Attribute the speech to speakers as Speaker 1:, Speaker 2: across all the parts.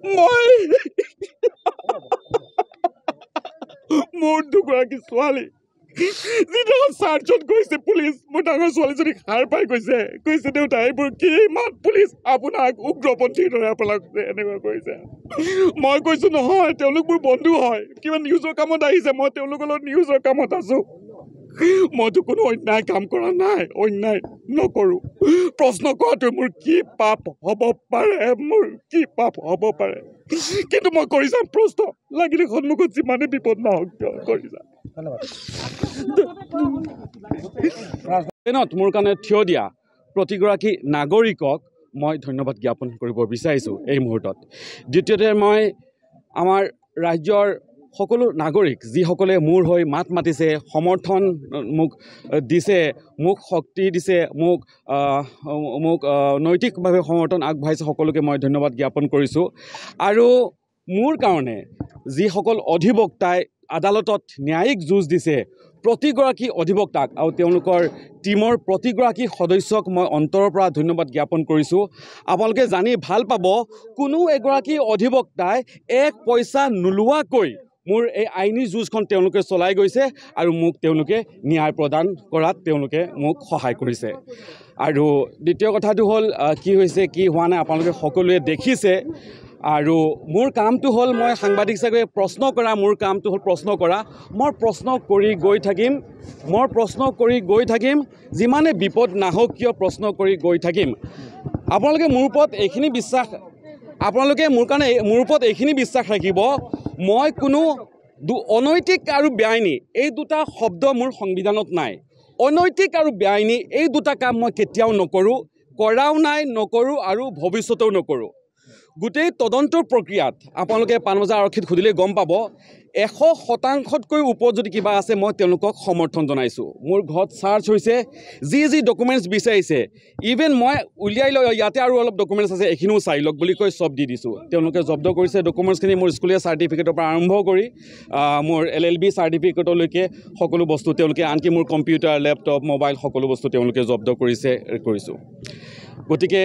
Speaker 1: মই মোৰ দুগৰাকী ছোৱালী যিদিনাখন চাৰ্চত গৈছে পুলিচ মোৰ ডাঙৰ ছোৱালীজনীক সাৰ পাই কৈছে দেউতা এইবোৰ কি ইমান পুলিচ আপোনাক উগ্ৰপন্থীৰ দৰে আপোনাক এনেকুৱা কৰিছে মই কৈছো নহয় তেওঁলোক মোৰ বন্ধু হয় কিবা নিউজৰ কামত আহিছে মই তেওঁলোকৰ লগত নিউজৰ কামত আছো মইতো কোনো অন্যায় কাম কৰা নাই অন্যায় নকৰো প্ৰশ্ন কৰাটো মোৰ কি পাপ হ'ব পাৰে কিন্তু মই কৰি যাম প্ৰশ্ন লাগিলে সন্মুখত যিমানে বিপদ নহওক কিয় কৰি যাম মোৰ কাৰণে থিয় দিয়া প্ৰতিগৰাকী নাগৰিকক মই ধন্যবাদ জ্ঞাপন কৰিব বিচাৰিছোঁ এই মুহূৰ্তত দ্বিতীয়তে মই আমাৰ ৰাজ্যৰ সকলো নাগৰিক যিসকলে মোৰ হৈ মাত মাতিছে সমৰ্থন মোক দিছে মোক শক্তি দিছে মোক নৈতিকভাৱে সমৰ্থন আগবঢ়াইছে সকলোকে মই ধন্যবাদ জ্ঞাপন কৰিছোঁ আৰু মোৰ কাৰণে যিসকল অধিবক্তাই আদালতত ন্যায়িক যুঁজ দিছে প্ৰতিগৰাকী অধিবক্তাক আৰু তেওঁলোকৰ টিমৰ প্ৰতিগৰাকী সদস্যক মই অন্তৰৰ পৰা ধন্যবাদ জ্ঞাপন কৰিছোঁ আপোনালোকে জানি ভাল পাব কোনো এগৰাকী অধিবক্তাই এক পইচা নোলোৱাকৈ মোৰ এই আইনী যুঁজখন তেওঁলোকে চলাই গৈছে আৰু মোক তেওঁলোকে ন্যায় প্ৰদান কৰাত তেওঁলোকে মোক সহায় কৰিছে আৰু দ্বিতীয় কথাটো হ'ল কি হৈছে কি হোৱা নাই আপোনালোকে সকলোৱে দেখিছে আৰু মোৰ কামটো হ'ল মই সাংবাদিক হিচাপে প্ৰশ্ন কৰা মোৰ কামটো হ'ল প্ৰশ্ন কৰা মই প্ৰশ্ন কৰি গৈ থাকিম যিমানে বিপদ নাহক কিয় প্ৰশ্ন কৰি গৈ থাকিম আপোনালোকে মোৰ ওপৰত এইখিনি বিশ্বাস ৰাখিব মই কোনো অনৈতিক আৰু বেআইনী এই দুটা শব্দ মোৰ সংবিধানত নাই অনৈতিক আৰু বেআইনী এই দুটা কাম মই কেতিয়াও নকৰোঁ কৰাও নাই নকৰোঁ আৰু ভৱিষ্যতেও নকৰোঁ গোটেই তদন্তৰ প্ৰক্ৰিয়াত আপোনালোকে পানবজাৰ আৰক্ষীত সুধিলে গম পাব 100%তকৈ ওপৰত যদি কিবা আছে মই তেওঁলোকক সমৰ্থন জনাইছোঁ মোৰ ঘৰত চাৰ্চ হৈছে যি ডকুমেণ্টছ বিচাৰিছে ইভেন মই উলিয়াই লৈ ইয়াতে আৰু অলপ ডকুমেণ্টছ আছে এইখিনিও চাই লওক বুলি কৈ চব দি দিছোঁ তেওঁলোকে জব্দ কৰিছে ডকুমেণ্টছখিনি মোৰ স্কুলীয়া চাৰ্টিফিকেটৰ পৰা আৰম্ভ কৰি মোৰ LLB চাৰ্টিফিকেটলৈকে সকলো বস্তু তেওঁলোকে আনকি মোৰ কম্পিউটাৰ লেপটপ মোবাইল সকলো বস্তু তেওঁলোকে জব্দ কৰিছোঁ গতিকে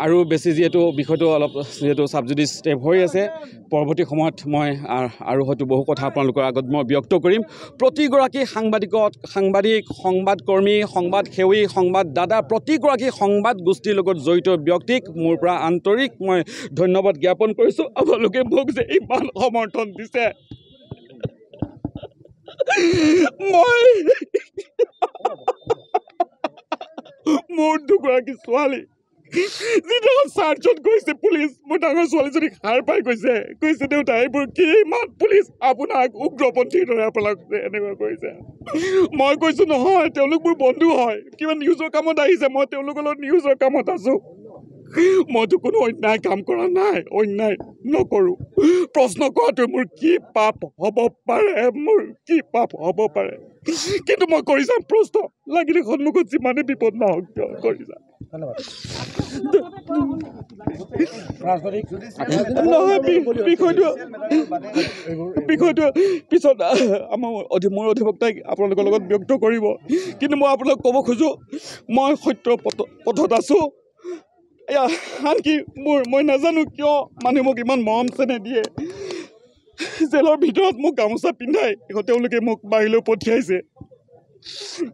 Speaker 1: আৰু বেছি যিহেতু বিষয়টো অলপ যিহেতু ছাবজুডিচ ষ্টেপ হৈ আছে পৰৱৰ্তী সময়ত মই আৰু হয়তো বহু কথা আপোনালোকৰ আগত মই ব্যক্ত কৰিম প্ৰতিগৰাকী সাংবাদিক সংবাদকৰ্মী সংবাদসেৱী সংবাদদাতা প্ৰতিগৰাকী সংবাদ গোষ্ঠীৰ লগত জড়িত ব্যক্তিক মোৰ পৰা আন্তৰিক মই ধন্যবাদ জ্ঞাপন কৰিছোঁ আপোনালোকে মোক যে ইমান সমৰ্থন দিছে মই মোৰ দুগৰাকী ছোৱালী যিদিনাখন চাৰ্চত গৈছে পুলিচ মোৰ ডাঙৰ ছোৱালীজনীক সাৰ পাই কৈছে দেউতা এইবোৰ কি ইমান পুলিচ আপোনাক উগ্ৰপন্থীৰ দৰে আপোনাক এনেকুৱা কৰিছে মই কৈছো নহয় তেওঁলোক মোৰ বন্ধু হয় কিবা নিউজৰ কামত আহিছে মই তেওঁলোকৰ লগত নিউজৰ কামত আছো মইতো কোনো অন্যায় কাম কৰা নাই অন্যায় নকৰোঁ প্ৰশ্ন কৰাটো মোৰ কি পাপ হ'ব পাৰে কিন্তু মই কৰি যাম প্ৰশ্ন লাগিলে সন্মুখত যিমানে বিপদ নহওক কিয় কৰি যাম বিষয়টো পিছত মোৰ অধিবক্তাই আপোনালোকৰ লগত ব্যক্ত কৰিব কিন্তু মই আপোনালোকক ক'ব খোজোঁ মই সত্য পথত আছোঁ আনকি মই নাজানো কিয় মানুহে মোক ইমান মৰম চেনেহ দিয়ে জেলৰ ভিতৰত মোক গামোচা পিন্ধাই তেওঁলোকে মোক বাহিৰলৈ পঠিয়াইছে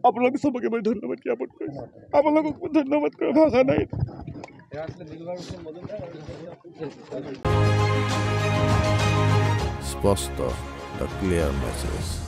Speaker 1: আপোনালোক চবকে মই ধন্যবাদ জ্ঞাপন কৰিছোঁ আপোনালোকক ধন্যবাদ কৰা ভাষা নাই
Speaker 2: স্পষ্ট, the clear message.